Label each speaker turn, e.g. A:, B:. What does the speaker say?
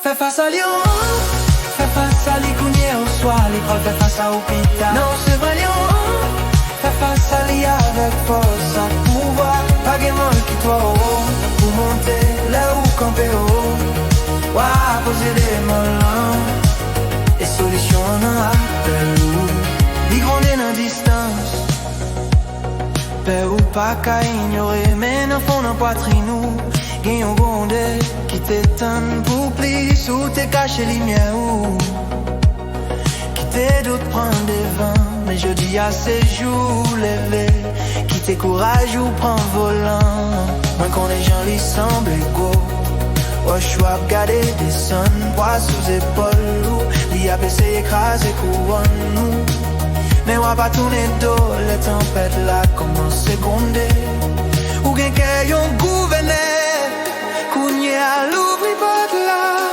A: Fais face à Lyon, fais face à l'Ikounier au soir, l'école fait face à l'hôpital. Non, c'est vrai Lyon, fais face à l'IA avec force, à pouvoir, pas gaiement qui toi pour monter là où camper haut. Ouah, poser des molins, et solutions en appel ou, l'igronner dans distance. Père ou pas qu'à ignorer, mais dans fond dans poitrine ou, gagne un gondé qui t'étonne pour plus ou t'es caché lumière ou qui t'est d'autres prendre des vents. Mais je dis à ces jours levés qui t'es courage ou prend volant. Moi quand les gens lui semblent égaux, ouais je suis à regarder des sons, poids sous épaule ou l'y a baissé écrasé couronne nous. Mais on pas tourner dos, les tempêtes là commencent à gronder. Ou quelqu'un yon gouverné, Kounye à l'ouvri pot là.